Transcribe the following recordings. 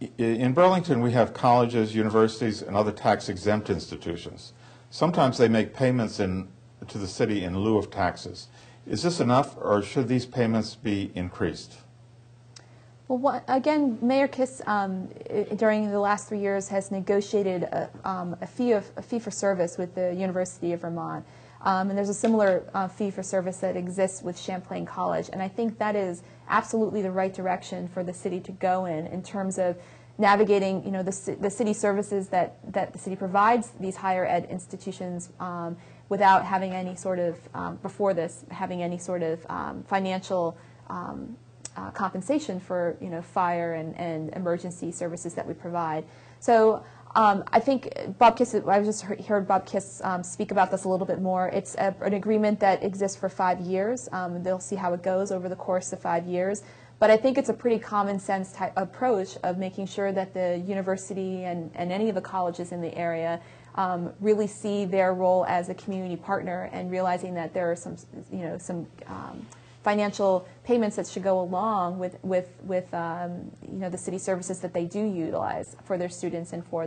In Burlington, we have colleges, universities, and other tax-exempt institutions. Sometimes they make payments to the city in lieu of taxes. Is this enough, or should these payments be increased? Well, again, Mayor Kiss, during the last 3 years, has negotiated a fee for service with the University of Vermont. And there's a similar fee for service that exists with Champlain College. And I think that is absolutely the right direction for the city to go in terms of navigating, the city services that the city provides these higher ed institutions without having any sort of, before this, having any sort of financial compensation for, fire and emergency services that we provide. So I think Bob Kiss, I just heard Bob Kiss speak about this a little bit more. It's an agreement that exists for 5 years. They'll see how it goes over the course of 5 years. But I think it's a pretty common sense type approach of making sure that the university and any of the colleges in the area really see their role as a community partner, and realizing that there are some financial payments that should go along with the city services that they do utilize for their students and for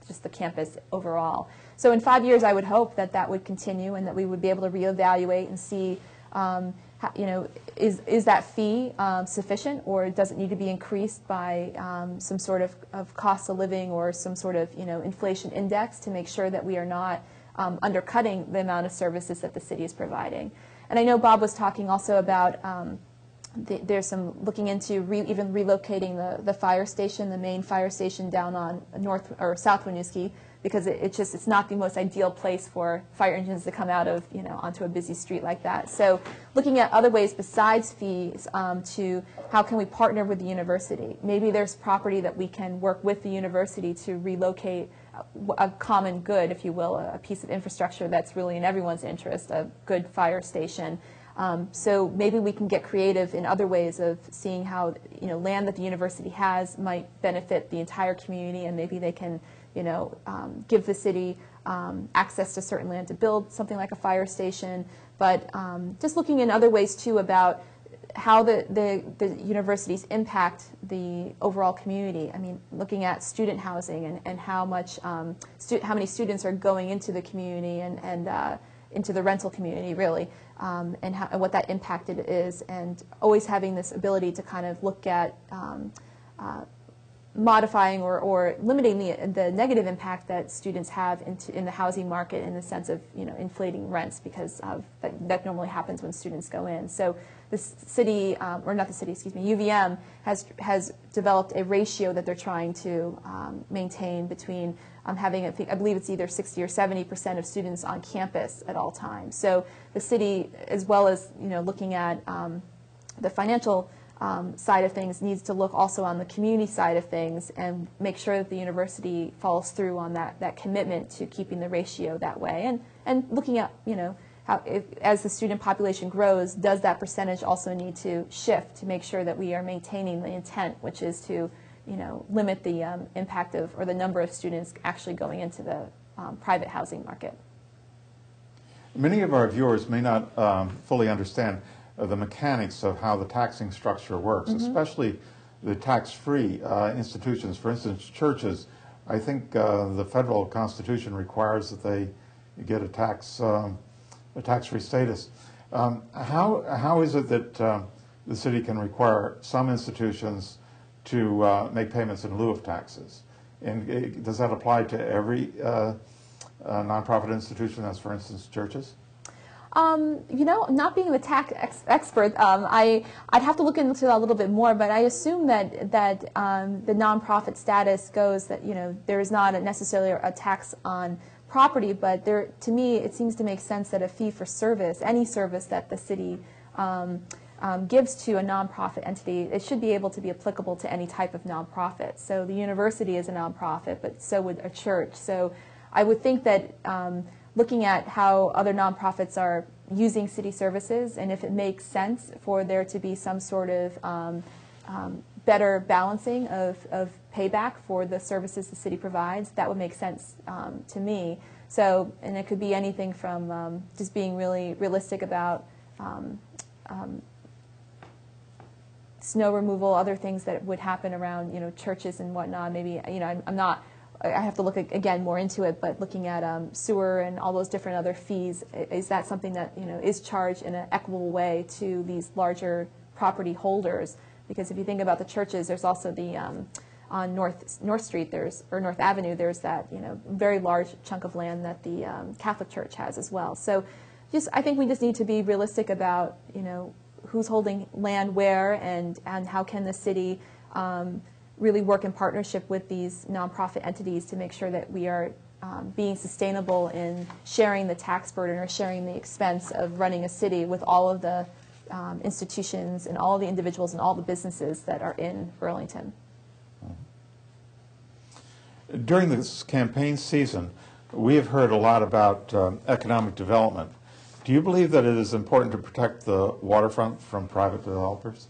just the campus overall. So in 5 years, I would hope that that would continue and that we would be able to reevaluate and see, is that fee sufficient, or does it need to be increased by some sort of cost of living or some sort of inflation index to make sure that we are not undercutting the amount of services that the city is providing. And I know Bob was talking also about there's some looking into even relocating the fire station, the main fire station down on North or South Winooski, because it's not the most ideal place for fire engines to come out of onto a busy street like that. So looking at other ways besides fees to how can we partner with the university. Maybe there's property that we can work with the university to relocate a common good, if you will, a piece of infrastructure that's really in everyone's interest, a good fire station. So maybe we can get creative in other ways of seeing how land that the university has might benefit the entire community, and maybe they can give the city access to certain land to build something like a fire station. But just looking in other ways too about how the universities impact the overall community. I mean, looking at student housing and how much how many students are going into the community and into the rental community really, and what that impact it is, and always having this ability to kind of look at modifying or limiting the negative impact that students have in the housing market, in the sense of inflating rents, because of that normally happens when students go in. So the city, or not the city, excuse me, UVM has developed a ratio that they're trying to maintain between having, I believe it's either 60 or 70% of students on campus at all times. So the city, as well as looking at the financial side of things, needs to look also on the community side of things and make sure that the university follows through on that commitment to keeping the ratio that way, and looking at how, as the student population grows, does that percentage also need to shift to make sure that we are maintaining the intent, which is to limit the impact of, or the number of students actually going into the private housing market. Many of our viewers may not fully understand the mechanics of how the taxing structure works, especially the tax-free institutions. For instance, churches. I think the federal constitution requires that they get a tax-free status. How is it that the city can require some institutions to make payments in lieu of taxes? And does that apply to every nonprofit institution, as for instance churches? Not being a tax expert, I'd have to look into that a little bit more, but I assume that the nonprofit status goes that, there is not necessarily a tax on property, but to me, it seems to make sense that a fee for service, any service that the city gives to a nonprofit entity, it should be able to be applicable to any type of nonprofit. So the university is a nonprofit, but so would a church. So I would think that looking at how other nonprofits are using city services, and if it makes sense for there to be some sort of better balancing of payback for the services the city provides, that would make sense to me. So, and it could be anything from just being really realistic about snow removal, other things that would happen around, churches and whatnot. Maybe, I have to look again more into it, but looking at sewer and all those different other fees, is that something that, is charged in an equitable way to these larger property holders? Because if you think about the churches, there's also the on North Street, or North Avenue, there's that very large chunk of land that the Catholic Church has as well. So, I think we just need to be realistic about who's holding land where, and how can the city really work in partnership with these nonprofit entities to make sure that we are being sustainable in sharing the tax burden or sharing the expense of running a city with all of the institutions and all the individuals and all the businesses that are in Burlington. During this campaign season, we have heard a lot about economic development. Do you believe that it is important to protect the waterfront from private developers?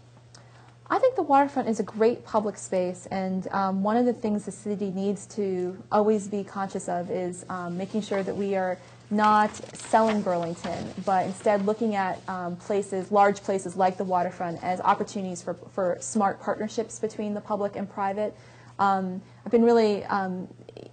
I think the waterfront is a great public space, and one of the things the city needs to always be conscious of is making sure that we are not selling Burlington, but instead looking at large places like the waterfront as opportunities for smart partnerships between the public and private. I've been really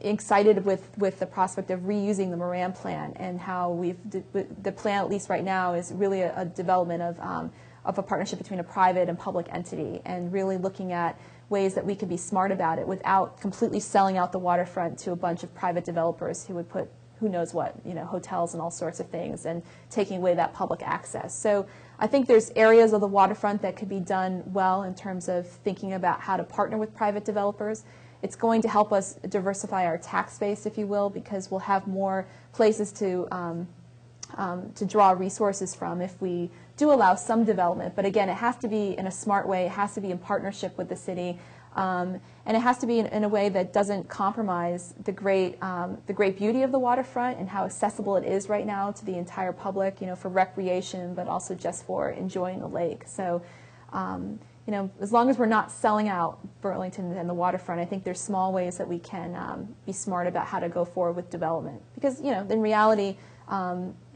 excited with the prospect of reusing the Moran plan, and how the plan, at least right now, is really a development of a partnership between a private and public entity, and really looking at ways that we can be smart about it without completely selling out the waterfront to a bunch of private developers who would put who knows what, hotels and all sorts of things, and taking away that public access. So I think there's areas of the waterfront that could be done well in terms of thinking about how to partner with private developers. It's going to help us diversify our tax base, if you will, because we'll have more places to draw resources from if we do allow some development. But again, it has to be in a smart way. It has to be in partnership with the city, and it has to be in a way that doesn't compromise the great beauty of the waterfront and how accessible it is right now to the entire public, for recreation, but also just for enjoying the lake. So, as long as we're not selling out Burlington and the waterfront, I think there's small ways that we can be smart about how to go forward with development. Because, in reality,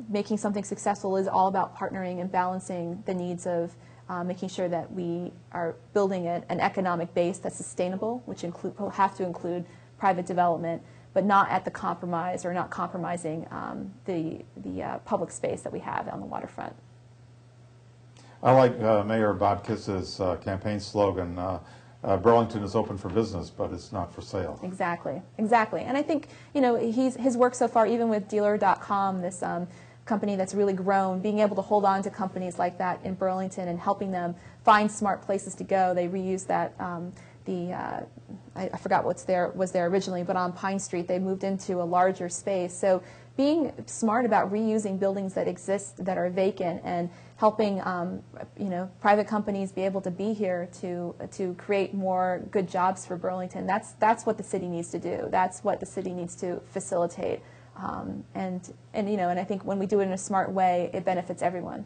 making something successful is all about partnering and balancing the needs of making sure that we are building an economic base that's sustainable, which will have to include private development, but not at the compromise or not compromising the public space that we have on the waterfront. I like Mayor Bob Kiss's campaign slogan, Burlington is open for business, but it's not for sale. Exactly. And I think, his work so far, even with Dealer.com, this company that's really grown, being able to hold on to companies like that in Burlington and helping them find smart places to go. They reused that, I forgot was there originally, but on Pine Street they moved into a larger space. So being smart about reusing buildings that exist, that are vacant, and helping private companies be able to be here to create more good jobs for Burlington. That's what the city needs to do. That's what the city needs to facilitate. And I think when we do it in a smart way, it benefits everyone.